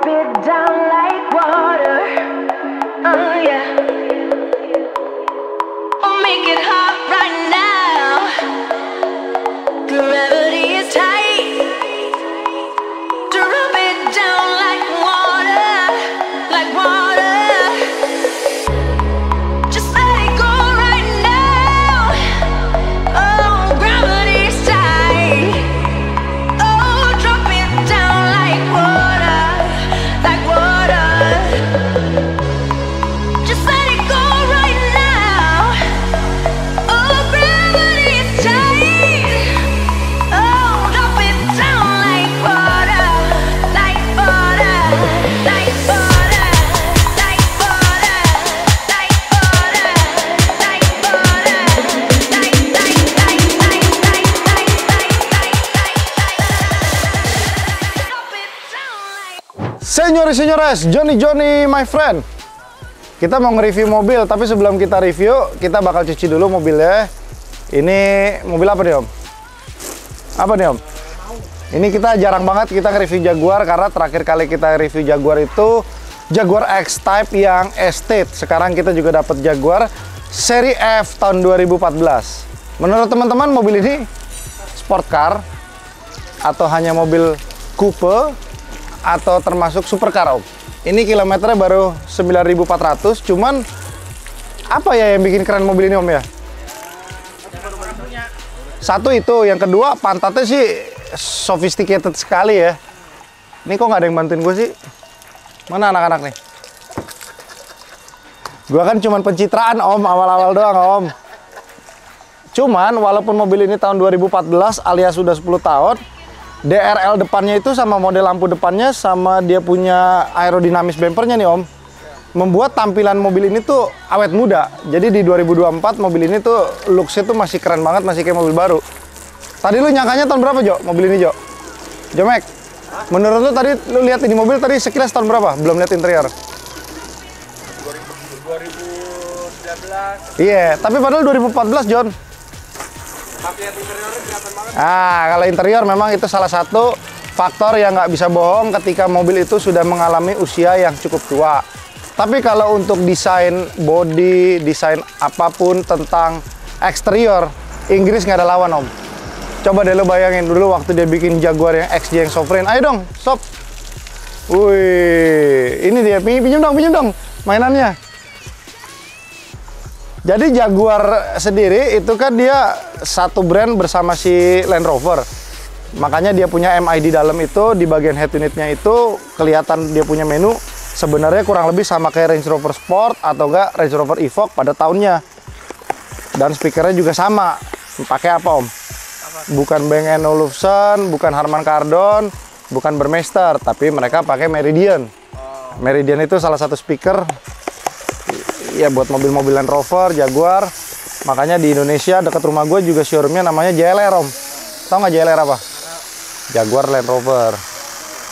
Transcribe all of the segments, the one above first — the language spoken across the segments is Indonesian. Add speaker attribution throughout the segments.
Speaker 1: it down like water. Oh yeah. Oh, make it hot right now. Gravity is tight. Drop it down like water, like water. Just let it go right now. Oh, gravity is tight. Oh, drop it down like water, like water. Just let it go right now. Oh, gravity is tight. Oh, drop it down like water, like water, like water, like water, like water, like water, drop it down like.
Speaker 2: Senyores, senyores, Johnny, my friend. Kita mau nge-review mobil, tapi sebelum kita review, kita bakal cuci dulu mobilnya. Ini mobil apa nih, Om? Apa nih, Om? Ini kita jarang banget kita nge-review Jaguar, karena terakhir kali kita review Jaguar itu Jaguar X-Type yang Estate. Sekarang kita juga dapat Jaguar seri F tahun 2014. Menurut teman-teman, mobil ini sport car atau hanya mobil coupe atau termasuk supercar, Om? Ini kilometernya baru 9.400, cuman apa ya yang bikin keren mobil ini, Om, ya? Satu itu, yang kedua pantatnya sih sophisticated sekali ya. Ini kok nggak ada yang bantuin gue sih? Mana anak-anak nih? Gua kan cuman pencitraan, Om, awal-awal doang, Om. Cuman walaupun mobil ini tahun 2014 alias sudah 10 tahun, DRL depannya itu sama model lampu depannya sama dia punya aerodinamis bumpernya nih, Om, membuat tampilan mobil ini tuh awet muda. Jadi di 2024 mobil ini tuh looks-nya tuh masih keren banget, masih kayak mobil baru. Tadi lu nyangkanya tahun berapa, Jo? Mobil ini, Jo? Jomek, menurut lu tadi lu lihat ini mobil tadi sekilas tahun berapa? Belum lihat interior.
Speaker 3: 2019.
Speaker 2: Iya, tapi padahal 2014, John.
Speaker 3: Lihat interiornya kelihatan banget.
Speaker 2: Kalau interior memang itu salah satu faktor yang nggak bisa bohong ketika mobil itu sudah mengalami usia yang cukup tua. Tapi kalau untuk desain body, desain apapun tentang eksterior, Inggris nggak ada lawan, Om. Coba deh lo bayangin dulu waktu dia bikin Jaguar yang XJ yang Sovereign. Ayo dong, stop. Wih, ini dia. Pinjam dong mainannya. Jadi Jaguar sendiri itu kan dia satu brand bersama si Land Rover. Makanya dia punya MI di dalam itu, di bagian head unitnya itu kelihatan dia punya menu. Sebenarnya kurang lebih sama kayak Range Rover Sport atau enggak Range Rover Evoque pada tahunnya. Dan speakernya juga sama. Pakai apa, Om? Bukan Bang & Olufsen, bukan Harman Kardon, bukan Burmester, tapi mereka pakai Meridian. Meridian itu salah satu speaker ya buat mobil-mobil Land Rover, Jaguar. Makanya di Indonesia dekat rumah gue juga showroomnya namanya JLR, Om. Tahu nggak JLR apa? Jaguar Land Rover.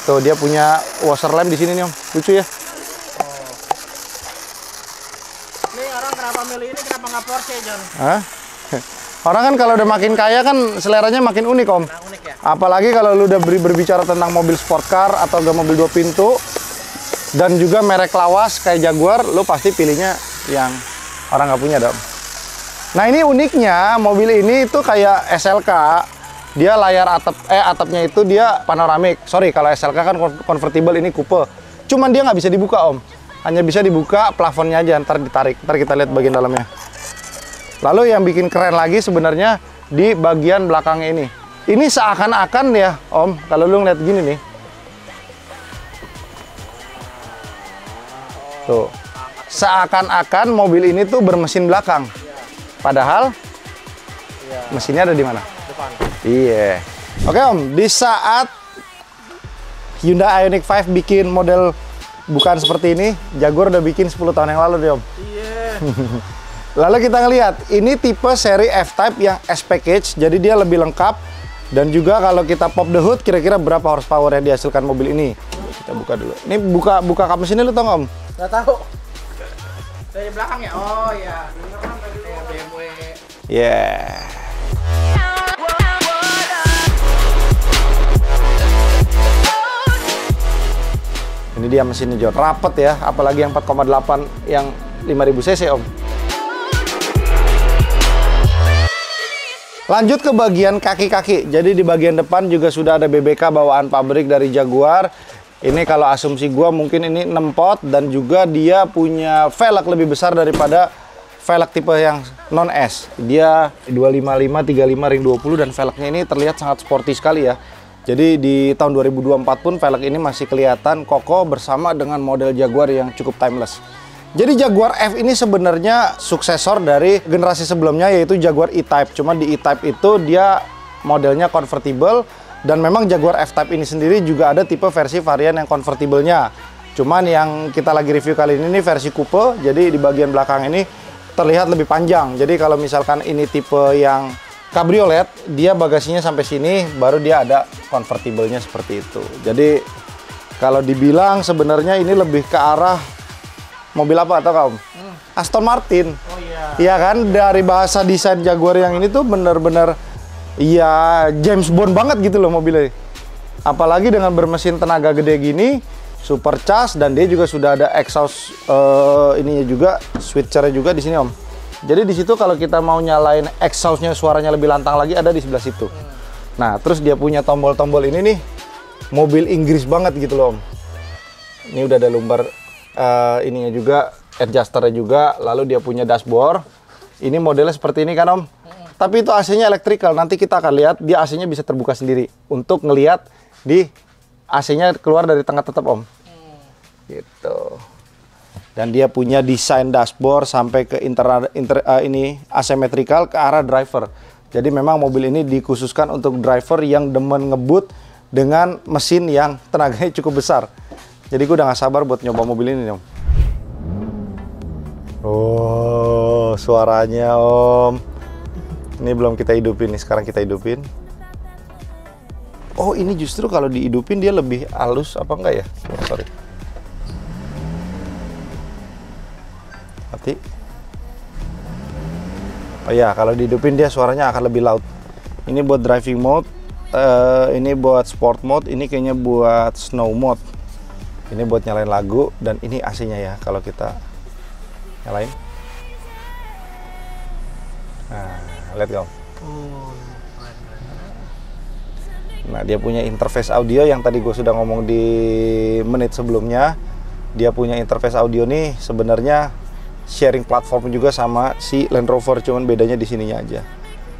Speaker 2: Tuh dia punya washer lamp di sini nih, Om. Lucu ya.
Speaker 3: Ini orang kenapa milih ini, kenapa nggak Porsche, John?
Speaker 2: Hah? Orang kan kalau udah makin kaya kan seleranya makin unik, Om.
Speaker 3: Nah, unik ya?
Speaker 2: Apalagi kalau lu udah berbicara tentang mobil sport car atau enggak mobil 2 pintu dan juga merek lawas kayak Jaguar, lu pasti pilihnya yang orang nggak punya, dong. Nah, ini uniknya mobil ini itu kayak SLK. Dia layar atapnya itu dia panoramik. Sorry, kalau SLK kan convertible, ini coupe. Cuman dia nggak bisa dibuka, Om. Hanya bisa dibuka plafonnya aja, ntar ditarik. Ntar kita lihat bagian dalamnya. Lalu yang bikin keren lagi sebenarnya di bagian belakangnya ini. Ini seakan-akan ya, Om, kalau lu ngeliat gini nih. Tuh. Seakan-akan mobil ini tuh bermesin belakang. Padahal mesinnya ada di mana?
Speaker 3: Depan.
Speaker 2: Iya. Oke, Om, di saat Hyundai Ioniq 5 bikin model bukan seperti ini, Jaguar udah bikin 10 tahun yang lalu deh, Om.
Speaker 3: Iya.
Speaker 2: Lalu kita ngelihat, ini tipe seri F-Type yang S-Package, jadi dia lebih lengkap. Dan juga kalau kita pop the hood, kira-kira berapa horsepower yang dihasilkan mobil ini. Kita buka dulu. Ini buka kap mesinnya lu tau nggak, Om?
Speaker 3: Nggak tahu. Dari belakang ya? Oh iya. Kayak BMW.
Speaker 2: Yeah. Ini dia mesinnya John, rapet ya, apalagi yang 4,8 yang 5000 cc Om. Lanjut ke bagian kaki-kaki. Jadi di bagian depan juga sudah ada BBK bawaan pabrik dari Jaguar. Ini kalau asumsi gua mungkin ini 6 pot dan juga dia punya velg lebih besar daripada velg tipe yang non S. Dia 255 35 ring 20 dan velgnya ini terlihat sangat sporty sekali ya. Jadi di tahun 2024 pun velg ini masih kelihatan kokoh bersama dengan model Jaguar yang cukup timeless. Jadi Jaguar F ini sebenarnya suksesor dari generasi sebelumnya yaitu Jaguar E-Type. Cuman di E-Type itu dia modelnya convertible dan memang Jaguar F-Type ini sendiri juga ada tipe versi varian yang convertible-nya. Cuman yang kita lagi review kali ini versi coupe, jadi di bagian belakang ini terlihat lebih panjang. Jadi kalau misalkan ini tipe yang cabriolet, dia bagasinya sampai sini, baru dia ada convertible-nya seperti itu. Jadi kalau dibilang sebenarnya ini lebih ke arah mobil apa atau kaum? Aston Martin.
Speaker 3: Oh iya.
Speaker 2: Iya kan, dari bahasa desain Jaguar yang ini tuh bener-bener ya James Bond banget gitu loh mobilnya. Apalagi dengan bermesin tenaga gede gini, supercharged, dan dia juga sudah ada exhaust ininya juga, switchernya juga di sini Om. Jadi di situ kalau kita mau nyalain exhaustnya suaranya lebih lantang lagi ada di sebelah situ. Nah terus dia punya tombol-tombol ini nih, mobil Inggris banget gitu loh Om. Ini udah ada lumbar ininya juga, adjusternya juga, lalu dia punya dashboard. Ini modelnya seperti ini kan Om. Tapi itu AC-nya electrical, nanti kita akan lihat dia AC-nya bisa terbuka sendiri untuk ngelihat di AC-nya keluar dari tengah tetap Om. Gitu. Dan dia punya desain dashboard sampai ke ini asymmetrical ke arah driver. Jadi memang mobil ini dikhususkan untuk driver yang demen ngebut dengan mesin yang tenaganya cukup besar. Jadi gue udah gak sabar buat nyoba mobil ini Om. Oh, suaranya Om. Ini belum kita hidupin nih, sekarang kita hidupin. Oh, ini justru kalau dihidupin dia lebih halus apa enggak ya? Oh, sorry. Mati. Oh ya, kalau dihidupin dia suaranya akan lebih loud. Ini buat driving mode, ini buat sport mode, ini kayaknya buat snow mode. Ini buat nyalain lagu, dan ini AC-nya ya kalau kita nyalain. Nah, lihat Om. Nah, dia punya interface audio yang tadi gue sudah ngomong di menit sebelumnya. Dia punya interface audio nih sebenarnya sharing platform juga sama si Land Rover, cuman bedanya di sininya aja.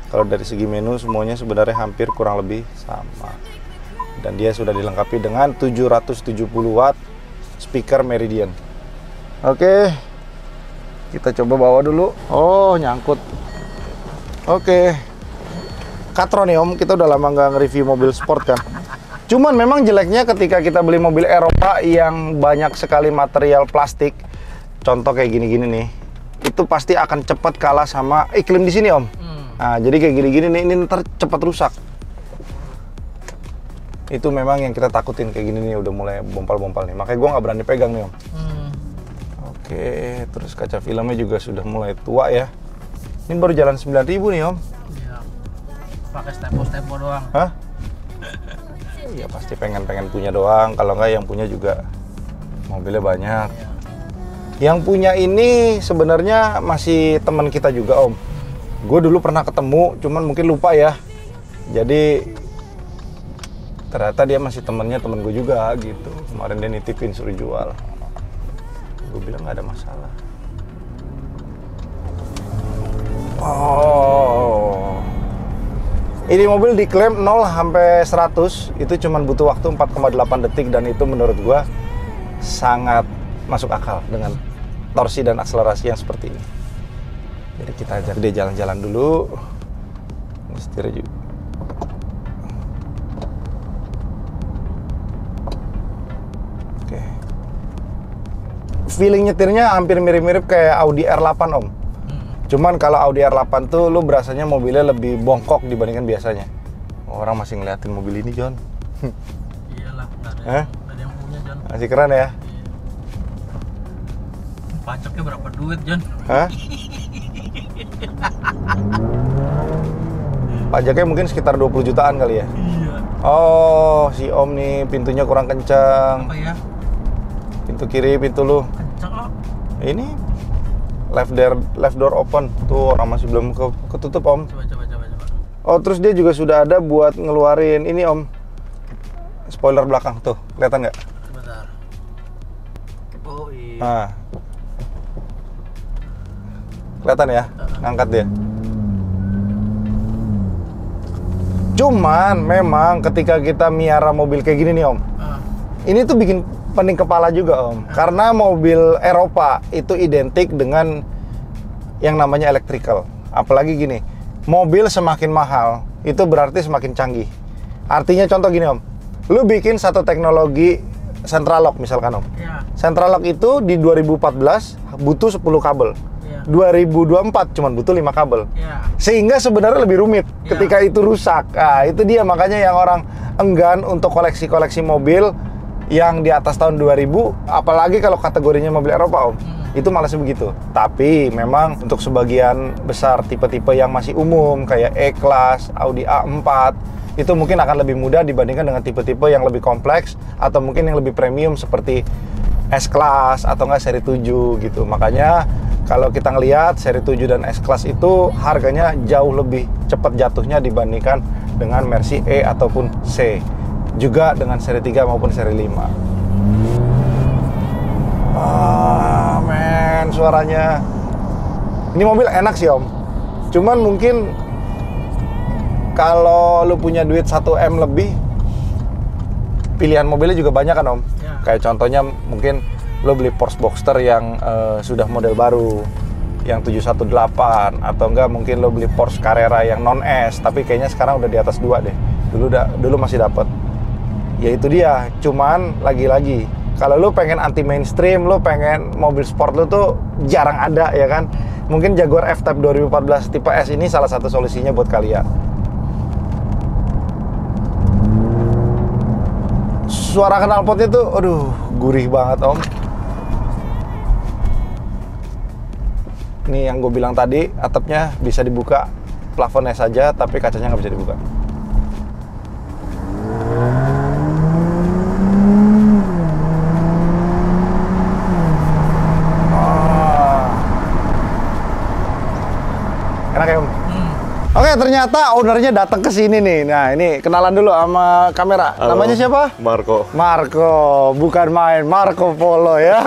Speaker 2: Kalau dari segi menu semuanya sebenarnya hampir kurang lebih sama. Dan dia sudah dilengkapi dengan 770 watt speaker Meridian. Oke, kita coba bawa dulu. Oh, nyangkut. Oke. Katron nih Om, kita udah lama nggak nge-review mobil sport kan. Cuman memang jeleknya ketika kita beli mobil Eropa yang banyak sekali material plastik, contoh kayak gini-gini nih, itu pasti akan cepat kalah sama iklim di sini Om. Nah, jadi kayak gini-gini nih, ini ntar cepat rusak. Itu memang yang kita takutin kayak gini nih, udah mulai bompal-bompal nih. Makanya gue nggak berani pegang nih Om. Oke, terus kaca filmnya juga sudah mulai tua ya. Ini baru jalan 9.000 nih Om.
Speaker 3: Iya. Pakai step-step doang.
Speaker 2: Hah? Ya pasti pengen punya doang. Kalau nggak yang punya juga mobilnya banyak. Yang punya ini sebenarnya masih teman kita juga Om. Gue dulu pernah ketemu, cuman mungkin lupa ya. Jadi ternyata dia masih temen gue juga gitu. Kemarin dia nitipin suruh jual. Gue bilang nggak ada masalah. Oh, ini mobil diklaim 0 sampai 100 itu cuman butuh waktu 4,8 detik, dan itu menurut gue sangat masuk akal dengan torsi dan akselerasi yang seperti ini. Jadi kita ajak dia jalan-jalan dulu. Ini setirnya juga. Oke. Feeling nyetirnya hampir mirip-mirip kayak Audi R8 Om. Cuman kalau Audi R8 tuh lu berasanya mobilnya lebih bongkok dibandingkan biasanya. Orang masih ngeliatin mobil ini John.
Speaker 3: Iyalah, nggak ada yang punya John.
Speaker 2: Masih keren ya.
Speaker 3: Pajaknya berapa duit John?
Speaker 2: Hah? Pajaknya mungkin sekitar 20 jutaan kali ya.
Speaker 3: Iya.
Speaker 2: Oh, si Om nih pintunya kurang kencang.
Speaker 3: Apa ya?
Speaker 2: Pintu kiri, pintu lu.
Speaker 3: Kenceng lo.
Speaker 2: Ini left door open. Tuh orang masih belum ketutup Om.
Speaker 3: Coba.
Speaker 2: Oh terus dia juga sudah ada buat ngeluarin ini Om. Spoiler belakang tuh, kelihatan nggak?
Speaker 3: Sebentar. Oh iya.
Speaker 2: Nah. Kelihatan ya, ngangkat dia. Cuman memang ketika kita miara mobil kayak gini nih Om, ini tuh bikin pening kepala juga Om. Karena mobil Eropa itu identik dengan yang namanya electrical. Apalagi gini, mobil semakin mahal, itu berarti semakin canggih. Artinya contoh gini Om, lu bikin satu teknologi central lock misalkan Om.
Speaker 3: Iya.
Speaker 2: Central lock itu di 2014 butuh 10 kabel.
Speaker 3: Iya.
Speaker 2: 2024 cuma butuh 5 kabel.
Speaker 3: Iya.
Speaker 2: Sehingga sebenarnya lebih rumit ketika itu rusak. Nah, itu dia makanya yang orang enggan untuk koleksi-koleksi mobil yang di atas tahun 2000, apalagi kalau kategorinya mobil Eropa Om. Itu malasnya begitu. Tapi memang untuk sebagian besar tipe-tipe yang masih umum kayak E-Class, Audi A4 itu mungkin akan lebih mudah dibandingkan dengan tipe-tipe yang lebih kompleks atau mungkin yang lebih premium seperti S-Class atau enggak seri 7 gitu. Makanya kalau kita ngelihat seri 7 dan S-Class itu harganya jauh lebih cepat jatuhnya dibandingkan dengan Mercy E ataupun C. Juga dengan seri 3 maupun seri 5. Ah, men, suaranya. Ini mobil enak sih Om. Cuman mungkin kalau lu punya duit 1M lebih, pilihan mobilnya juga banyak kan Om.
Speaker 3: Ya.
Speaker 2: Kayak contohnya mungkin lu beli Porsche Boxster yang sudah model baru, yang 718, atau enggak mungkin lu beli Porsche Carrera yang non S, tapi kayaknya sekarang udah di atas 2 deh. Dulu masih dapat. Ya itu dia. Cuman lagi-lagi kalau lu pengen anti mainstream, lu pengen mobil sport lu tuh jarang ada ya kan. Mungkin Jaguar F-Type 2014 tipe S ini salah satu solusinya buat kalian. Suara knalpotnya tuh, aduh, gurih banget Om. Ini yang gue bilang tadi, atapnya bisa dibuka, plafonnya saja, tapi kacanya nggak bisa dibuka. Enak ya Om? Oke, ternyata ownernya datang ke sini nih. Nah, ini kenalan dulu sama kamera.
Speaker 4: Halo,
Speaker 2: namanya siapa?
Speaker 4: Marco.
Speaker 2: Marco, bukan main, Marco Polo ya.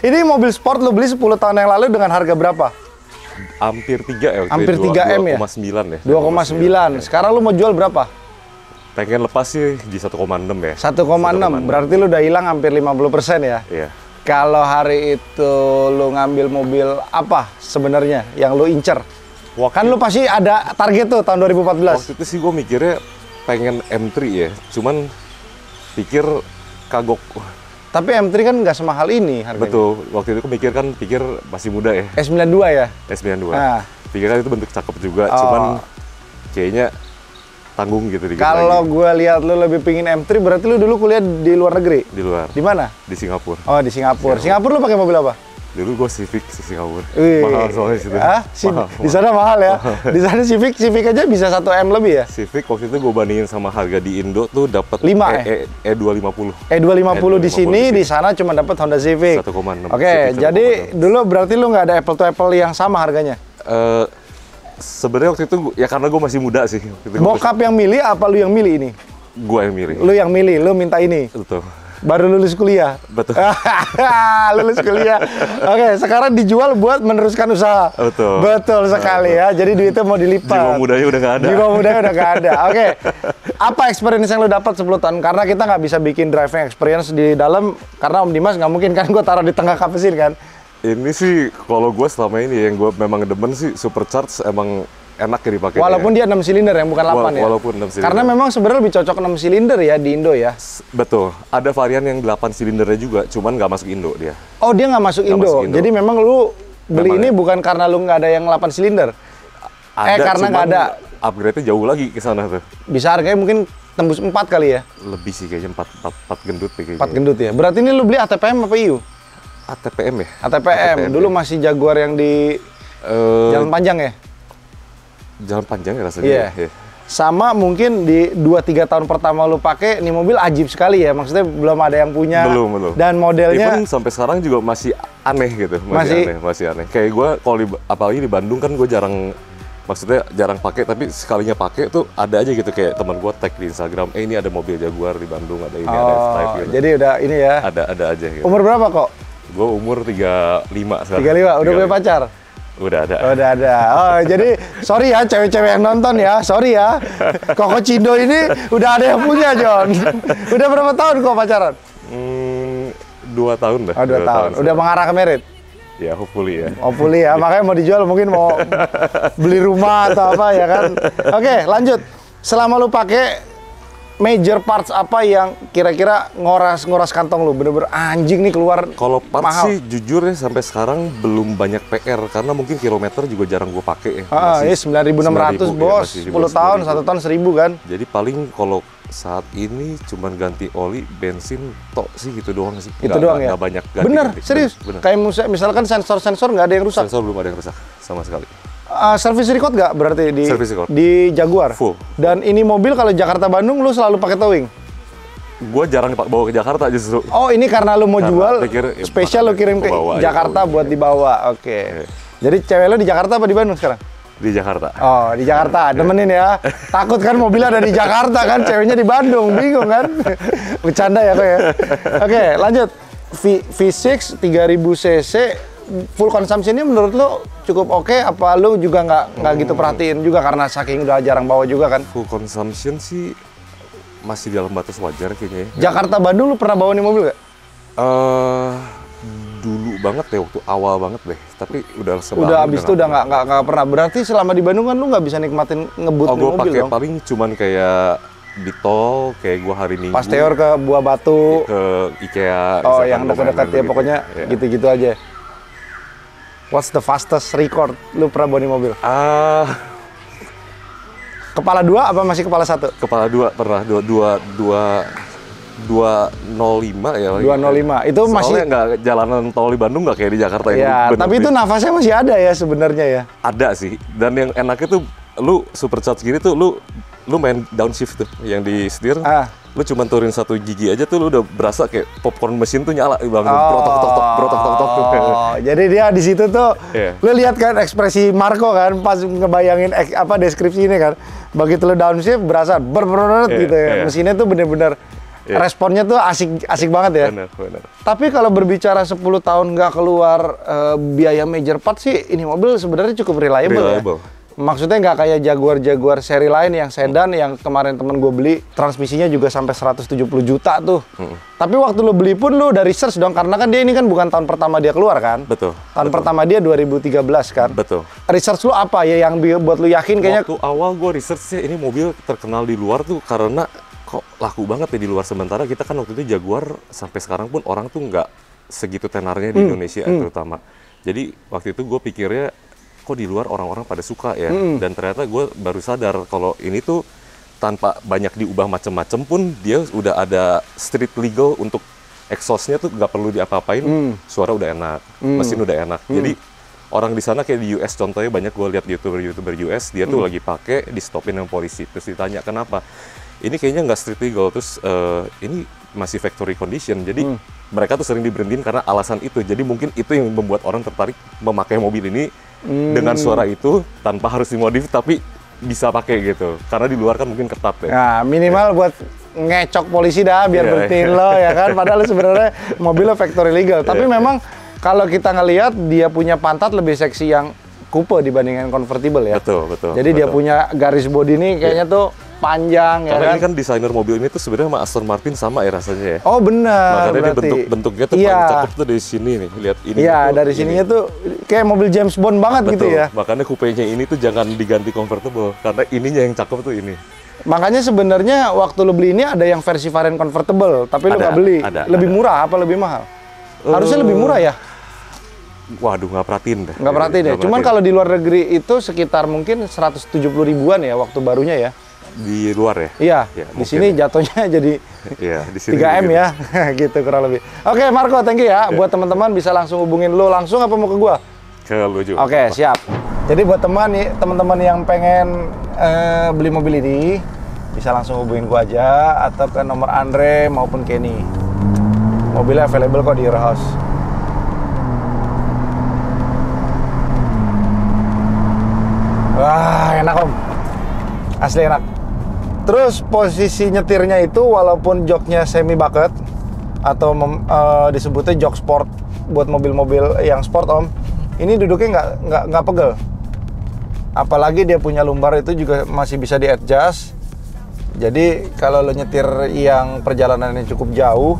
Speaker 2: Ini mobil sport lu beli 10 tahun yang lalu dengan harga berapa?
Speaker 4: Hampir 3 ya.
Speaker 2: Hampir 3M ya?
Speaker 4: 2,9 ya.
Speaker 2: 2,9. Sekarang lu mau jual berapa?
Speaker 4: Pengen lepas sih di 1,6 ya.
Speaker 2: 1,6. Berarti lu udah hilang hampir 50% ya?
Speaker 4: Iya.
Speaker 2: Kalau hari itu lu ngambil mobil apa sebenarnya yang lu incer? Kan lu pasti ada target tuh tahun 2014.
Speaker 4: Waktu itu sih gue mikirnya pengen M3 ya. Cuman pikir kagok.
Speaker 2: Tapi M3 kan nggak semahal ini harganya.
Speaker 4: Betul. Waktu itu pikir masih muda ya.
Speaker 2: S92 ya?
Speaker 4: S92.
Speaker 2: Nah.
Speaker 4: Pikir kan itu bentuk cakep juga.
Speaker 2: Oh.
Speaker 4: Cuman kayaknya tanggung gitu dikit
Speaker 2: Kalau
Speaker 4: lagi.
Speaker 2: gue lihat lu lebih pingin M3, berarti lu dulu kuliah di luar negeri?
Speaker 4: Di luar.
Speaker 2: Di mana?
Speaker 4: Di Singapura.
Speaker 2: Oh, di Singapura. Singapura lu pakai mobil apa?
Speaker 4: Dulu gue Civic di Singapura.
Speaker 2: Wih.
Speaker 4: Mahal soalnya situ.
Speaker 2: Mahal. Di sana mahal ya. Di sana Civic aja bisa 1M lebih ya?
Speaker 4: Civic waktu itu gue bandingin sama harga di Indo tuh dapat
Speaker 2: 5 ya?
Speaker 4: E250.
Speaker 2: E250 di sini, di sana cuma dapat Honda Civic.
Speaker 4: 1,6.
Speaker 2: Oke, jadi dulu berarti lu nggak ada apple to apple yang sama harganya?
Speaker 4: Sebenarnya waktu itu ya karena gue masih muda sih.
Speaker 2: Bokap yang milih apa lu yang milih ini?
Speaker 4: Gue yang milih.
Speaker 2: Lu yang milih, lu minta ini.
Speaker 4: Betul.
Speaker 2: Baru lulus kuliah.
Speaker 4: Betul.
Speaker 2: Lulus kuliah. Oke, sekarang dijual buat meneruskan usaha.
Speaker 4: Betul.
Speaker 2: Betul sekali ya. Jadi duitnya mau dilipat.
Speaker 4: Jiwa mudanya udah nggak ada.
Speaker 2: Jiwa mudanya udah nggak ada. Oke. Apa experience yang lu dapat 10 tahun? Karena kita nggak bisa bikin driving experience di dalam karena Om Dimas nggak mungkin kan gue taruh di tengah kap mesin kan.
Speaker 4: Ini sih kalau gue selama ini yang gue memang demen sih supercharge emang enak ya dipakai.
Speaker 2: Walaupun dia 6 silinder yang bukan 8 ya.
Speaker 4: Walaupun 6 silinder.
Speaker 2: Karena memang sebenarnya lebih cocok 6 silinder ya di Indo ya.
Speaker 4: Betul. Ada varian yang 8 silindernya juga, cuman nggak masuk Indo dia.
Speaker 2: Oh, dia nggak masuk
Speaker 4: Nggak
Speaker 2: Indo.
Speaker 4: masuk Indo.
Speaker 2: Jadi memang lu beli
Speaker 4: Memang
Speaker 2: ini
Speaker 4: ya.
Speaker 2: bukan karena lu nggak ada yang 8 silinder. Karena nggak ada.
Speaker 4: Upgrade-nya jauh lagi ke sana tuh.
Speaker 2: Bisa harganya mungkin tembus 4 kali ya.
Speaker 4: Lebih sih kayaknya 4 gendut deh kayaknya.
Speaker 2: 4 gendut ya. Berarti ini lu beli ATPM apa IU?
Speaker 4: ATPM ya?
Speaker 2: ATPM. Dulu
Speaker 4: ya.
Speaker 2: masih Jaguar yang di Jalan Panjang ya?
Speaker 4: Jalan panjang ya rasanya.
Speaker 2: Iya.
Speaker 4: Ya.
Speaker 2: sama mungkin di 2-3 tahun pertama lu pakai, ini mobil ajib sekali ya. Maksudnya belum ada yang punya.
Speaker 4: Belum.
Speaker 2: Dan modelnya
Speaker 4: Even sampai sekarang juga masih aneh gitu. Masih aneh. Kayak gue kalau apalagi di Bandung kan gue jarang pakai, tapi sekalinya pakai tuh ada aja gitu, kayak teman gue tag di Instagram, ini ada mobil Jaguar di Bandung, ada ini, ada F-Type gitu.
Speaker 2: Jadi udah ini ya.
Speaker 4: Ada aja gitu.
Speaker 2: Umur berapa kok?
Speaker 4: Gue umur 35 sekarang.
Speaker 2: 35, udah punya pacar?
Speaker 4: Udah ada.
Speaker 2: Udah ada. Oh, jadi sorry ya cewek-cewek yang nonton ya, sorry ya. Koko Cindo ini udah ada yang punya, John. Udah berapa tahun kok pacaran?
Speaker 4: 2 tahun dah.
Speaker 2: Oh, 2 tahun. Udah mengarah ke merit?
Speaker 4: Ya, hopefully ya.
Speaker 2: Hopefully ya, makanya mau dijual mungkin mau beli rumah atau apa ya kan. Oke, lanjut. Selama lu pakai, major parts apa yang kira-kira ngoras kantong lu? Bener-bener anjing nih keluar
Speaker 4: Kalau parts
Speaker 2: mahal.
Speaker 4: sih jujur ya sampai sekarang belum banyak PR karena mungkin kilometer juga jarang gue pakai ya.
Speaker 2: Ini 9.600 bos, 10 tahun, 1 tahun 1.000 kan.
Speaker 4: Jadi paling kalau saat ini cuman ganti oli, bensin, tok sih gitu doang sih.
Speaker 2: Itu doang ya?
Speaker 4: Nggak banyak ganti.
Speaker 2: Bener, serius?
Speaker 4: Bener.
Speaker 2: Kayak misalkan sensor-sensor nggak ada yang rusak?
Speaker 4: Sensor belum ada yang rusak sama sekali.
Speaker 2: Service record nggak berarti
Speaker 4: Service record.
Speaker 2: di Jaguar?
Speaker 4: Full.
Speaker 2: Dan ini mobil kalau Jakarta-Bandung lu selalu pakai towing?
Speaker 4: Gue jarang bawa ke Jakarta justru.
Speaker 2: Oh, ini karena lu mau
Speaker 4: Karena
Speaker 2: jual,
Speaker 4: pikir,
Speaker 2: spesial lu kirim ke
Speaker 4: bawa aja
Speaker 2: Jakarta
Speaker 4: towing.
Speaker 2: buat dibawa. Oke. Jadi cewek lu di Jakarta apa di Bandung sekarang?
Speaker 4: Di Jakarta.
Speaker 2: Oh, di Jakarta. Demenin ya. Takut kan mobilnya ada di Jakarta kan, ceweknya di Bandung. Bingung kan? Bercanda ya kok ya. Oke, lanjut. V6 3000 cc full consumption-nya menurut lu cukup oke, apa lu juga nggak gitu perhatiin juga karena saking udah jarang bawa juga kan?
Speaker 4: Full consumption sih masih dalam batas wajar kayaknya ya.
Speaker 2: Jakarta Bandung lu pernah bawa nih mobil nggak?
Speaker 4: Dulu banget ya, waktu awal banget deh. Tapi udah
Speaker 2: Abis itu udah nggak pernah. Berarti selama di Bandung kan lu nggak bisa nikmatin ngebut
Speaker 4: gue
Speaker 2: mobil
Speaker 4: pakai
Speaker 2: dong?
Speaker 4: paling cuman kayak di tol, kayak gue hari Minggu
Speaker 2: Pasteor ke Buah Batu.
Speaker 4: ke IKEA.
Speaker 2: Oh,
Speaker 4: misalkan
Speaker 2: yang dekat-dekat ya, pokoknya
Speaker 4: Ya.
Speaker 2: gitu-gitu aja. What's the fastest record lu pernah bawa nih mobil? Kepala 2 apa masih kepala 1?
Speaker 4: Kepala 2 pernah, 205 ya.
Speaker 2: 205. Itu
Speaker 4: Soalnya
Speaker 2: masih
Speaker 4: nggak jalanan tol di Bandung nggak kayak di Jakarta
Speaker 2: ya,
Speaker 4: bener
Speaker 2: tapi itu
Speaker 4: sih.
Speaker 2: nafasnya masih ada ya sebenarnya ya.
Speaker 4: Ada sih. Dan yang enaknya tuh lu supercharge gini tuh lu main downshift tuh yang di setir. Lu cuma turunin 1 gigi aja tuh lu udah berasa kayak popcorn mesin tuh nyala bang. Brotok-tok.
Speaker 2: Jadi dia di situ tuh
Speaker 4: Iya.
Speaker 2: lu lihat kan ekspresi Marco kan pas ngebayangin deskripsi ini kan. Begitu lu downshift berasa gitu ya.
Speaker 4: Iya.
Speaker 2: Mesinnya tuh bener-bener responnya tuh asik banget ya.
Speaker 4: Benar.
Speaker 2: Tapi kalau berbicara 10 tahun nggak keluar biaya major part sih, ini mobil sebenarnya cukup reliable. Ya. Maksudnya nggak kayak Jaguar seri lain yang sedan yang kemarin temen gue beli, transmisinya juga sampai 170 juta tuh. Tapi waktu lu beli pun lu udah research dong, karena kan dia ini kan bukan tahun pertama dia keluar kan?
Speaker 4: Betul.
Speaker 2: Tahun pertama dia 2013 kan?
Speaker 4: Betul.
Speaker 2: Research lu apa ya yang buat lu yakin kayaknya?
Speaker 4: Waktu awal gue research ini mobil terkenal di luar tuh karena kok laku banget ya di luar, sementara kita kan waktu itu Jaguar sampai sekarang pun orang tuh nggak segitu tenarnya di Indonesia terutama. Jadi waktu itu gue pikirnya kok di luar orang-orang pada suka ya, dan ternyata gue baru sadar kalau ini tuh tanpa banyak diubah macem-macem pun dia udah ada street legal untuk exhaustnya tuh nggak perlu diapa-apain, suara udah enak, mesin udah enak. Jadi orang di sana kayak di US contohnya banyak gue lihat youtuber US dia tuh lagi pakai di stopin yang polisi, terus ditanya kenapa? Ini kayaknya nggak street legal, terus ini masih factory condition, jadi mereka tuh sering diberhentiin karena alasan itu. Jadi mungkin itu yang membuat orang tertarik memakai mobil ini dengan suara itu tanpa harus dimodif, tapi bisa pakai gitu. Karena di luar kan mungkin ketat ya.
Speaker 2: Nah, minimal buat ngecok polisi dah biar berhentiin lo ya kan. Padahal sebenarnya mobilnya factory legal. Tapi memang kalau kita ngelihat dia punya pantat lebih seksi yang coupe dibandingkan convertible ya.
Speaker 4: Betul.
Speaker 2: Jadi dia punya garis body ini kayaknya tuh panjang ya
Speaker 4: Karena
Speaker 2: kan.
Speaker 4: ini kan desainer mobil ini tuh sebenarnya sama Aston Martin sama ya rasanya ya.
Speaker 2: Oh benar.
Speaker 4: Makanya
Speaker 2: berarti.
Speaker 4: dia bentuknya tuh paling cakep tuh dari sini nih. Lihat ini.
Speaker 2: Iya,
Speaker 4: tuh,
Speaker 2: dari sininya tuh kayak mobil James Bond banget gitu ya.
Speaker 4: Makanya kupenya ini tuh jangan diganti convertible karena ininya yang cakep tuh ini.
Speaker 2: Makanya sebenarnya waktu lu beli ini ada yang versi varian convertible, tapi lu
Speaker 4: Ada,
Speaker 2: nggak beli.
Speaker 4: ada,
Speaker 2: Lebih
Speaker 4: ada.
Speaker 2: murah apa lebih mahal? Harusnya lebih murah ya?
Speaker 4: Waduh, nggak perhatiin deh.
Speaker 2: Nggak perhatiin ya? Cuman kalau di luar negeri itu sekitar mungkin 170 ribuan ya waktu barunya ya?
Speaker 4: di luar ya?
Speaker 2: Iya,
Speaker 4: Ya,
Speaker 2: di
Speaker 4: mungkin
Speaker 2: sini
Speaker 4: ya.
Speaker 2: jatuhnya jadi
Speaker 4: Iya, di sini
Speaker 2: 3M
Speaker 4: gitu.
Speaker 2: ya, gitu kurang lebih. Oke Marco, thank you ya. Buat teman-teman bisa langsung hubungin lu langsung apa mau ke gua?
Speaker 4: Ke lu juga.
Speaker 2: Oke, siap. Jadi buat teman-teman yang pengen beli mobil ini bisa langsung hubungin gua aja atau ke nomor Andre maupun Kenny. Mobilnya available kok di Your House. Wah, enak Om. Asli enak. Terus posisi nyetirnya itu walaupun joknya semi bucket atau disebutnya jok sport buat mobil-mobil yang sport Om, ini duduknya nggak pegel. Apalagi dia punya lumbar itu juga masih bisa di-adjust. Jadi kalau lo nyetir yang perjalanannya cukup jauh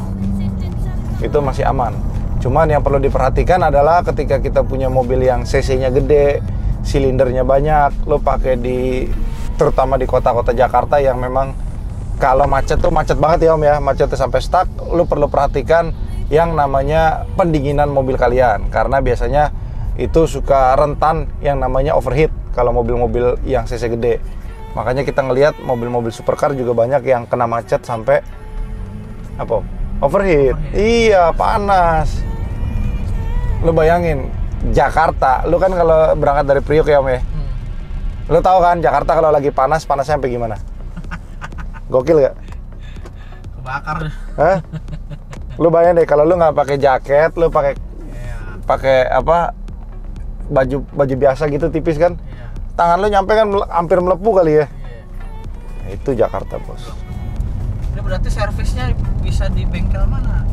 Speaker 2: itu masih aman. Cuman yang perlu diperhatikan adalah ketika kita punya mobil yang cc-nya gede, silindernya banyak, lo pakai terutama di kota-kota Jakarta yang memang kalau macet tuh macet banget ya Om ya, macetnya sampai stuck, lo perlu perhatikan yang namanya pendinginan mobil kalian, karena biasanya itu suka rentan yang namanya overheat kalau mobil-mobil yang cc gede. Makanya kita ngelihat mobil-mobil supercar juga banyak yang kena macet sampai overheat. Iya, panas. Lo bayangin Jakarta, lu kan kalau berangkat dari Priok ya Om ya, lu tahu kan Jakarta kalau lagi panasnya sampai gimana? Gokil gak?
Speaker 3: Kebakar.
Speaker 2: Hah? Lu bayangin deh kalau lu nggak pakai jaket, lu pakai baju biasa gitu tipis kan? Tangan lu nyampe kan hampir melepuh kali ya? Itu Jakarta bos.
Speaker 3: Ini berarti servisnya bisa di bengkel mana?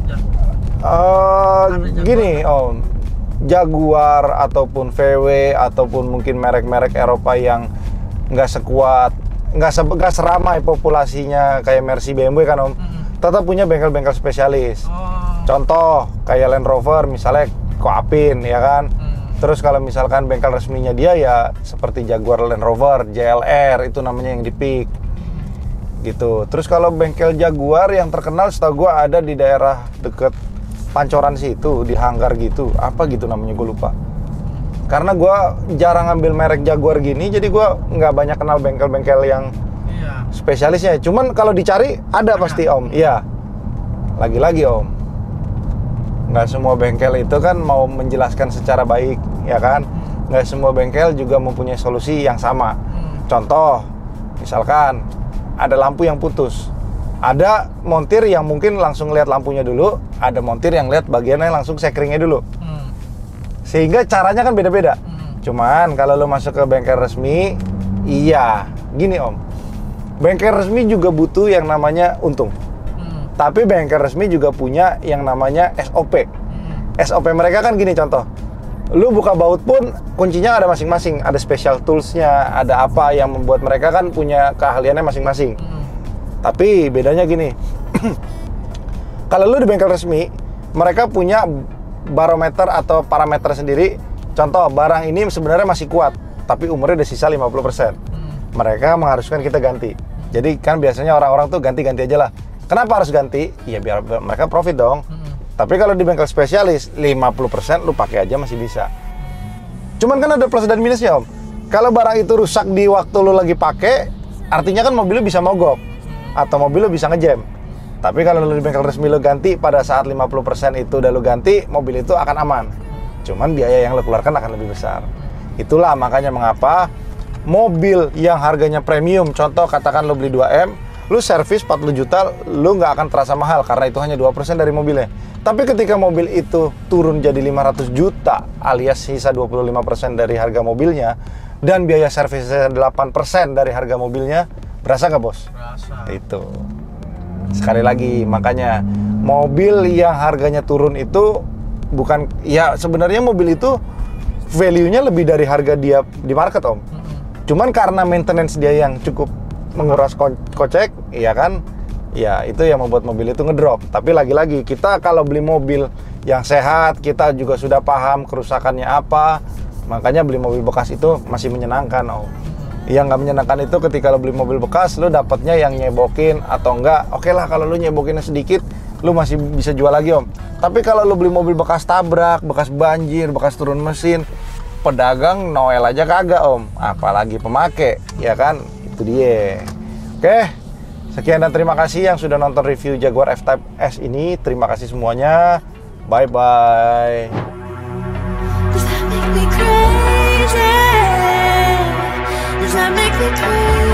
Speaker 2: Gini Om. Jaguar ataupun VW ataupun mungkin merek-merek Eropa yang nggak sekuat, nggak seramai populasinya kayak Mercy, BMW kan Om, tetap punya bengkel-bengkel spesialis. Contoh kayak Land Rover misalnya Koapin ya kan. Terus kalau misalkan bengkel resminya dia ya seperti Jaguar, Land Rover, JLR itu namanya yang di Peak gitu. Terus kalau bengkel Jaguar yang terkenal setahu gua ada di daerah deket Pancoran situ, di hanggar gitu, apa gitu namanya gue lupa. Karena gue jarang ngambil merek Jaguar gini, jadi gue nggak banyak kenal bengkel-bengkel yang spesialisnya. Cuman kalau dicari ada pasti Om. Iya. Lagi-lagi Om, nggak semua bengkel itu kan mau menjelaskan secara baik, ya kan? Nggak semua bengkel juga mempunyai solusi yang sama. Contoh, misalkan ada lampu yang putus. Ada montir yang mungkin langsung lihat lampunya dulu, ada montir yang lihat bagiannya langsung sekringnya dulu. Sehingga caranya kan beda-beda. Cuman kalau lo masuk ke bengkel resmi, iya, gini Om. Bengkel resmi juga butuh yang namanya untung. Tapi bengkel resmi juga punya yang namanya SOP. SOP mereka kan gini contoh. Lu buka baut pun kuncinya ada masing-masing, ada special toolsnya, ada apa yang membuat mereka kan punya keahliannya masing-masing. Tapi bedanya gini, kalau lu di bengkel resmi, mereka punya barometer atau parameter sendiri. Contoh, barang ini sebenarnya masih kuat, tapi umurnya udah sisa 50%. Mereka mengharuskan kita ganti. Jadi kan biasanya orang-orang tuh ganti-ganti aja lah. Kenapa harus ganti? Ya biar mereka profit dong. Tapi kalau di bengkel spesialis, 50% lu pakai aja masih bisa. Cuman kan ada plus dan minusnya Om. Kalau barang itu rusak di waktu lu lagi pakai, artinya kan mobil lu bisa mogok. Atau mobil lo bisa ngejam. Tapi kalau lo di bengkel resmi lo ganti pada saat 50% itu udah lo ganti, mobil itu akan aman. Cuman biaya yang lo keluarkan akan lebih besar. Itulah makanya mengapa mobil yang harganya premium, contoh katakan lo beli 2M, lo servis 40 juta, lo nggak akan terasa mahal karena itu hanya 2% dari mobilnya. Tapi ketika mobil itu turun jadi 500 juta alias sisa 25% dari harga mobilnya dan biaya servisnya 8% dari harga mobilnya, berasa nggak bos?
Speaker 3: Berasa.
Speaker 2: Itu. Sekali lagi, makanya mobil yang harganya turun itu bukan, ya sebenarnya mobil itu value-nya lebih dari harga dia di market Om. Cuman karena maintenance dia yang cukup menguras kocek, ya kan? Ya itu yang membuat mobil itu ngedrop. Tapi lagi-lagi kita kalau beli mobil yang sehat, kita juga sudah paham kerusakannya apa. Makanya beli mobil bekas itu masih menyenangkan Om. Yang nggak menyenangkan itu ketika lo beli mobil bekas, lo dapatnya yang nyebokin atau enggak. Oke lah kalau lo nyebokinnya sedikit, lo masih bisa jual lagi Om. Tapi kalau lo beli mobil bekas tabrak, bekas banjir, bekas turun mesin, pedagang Noel aja kagak Om. Apalagi pemakai, ya kan? Itu dia. Oke, sekian dan terima kasih yang sudah nonton review Jaguar F-Type S ini. Terima kasih semuanya. Bye-bye.
Speaker 1: Does that make me crazy? that make me crazy.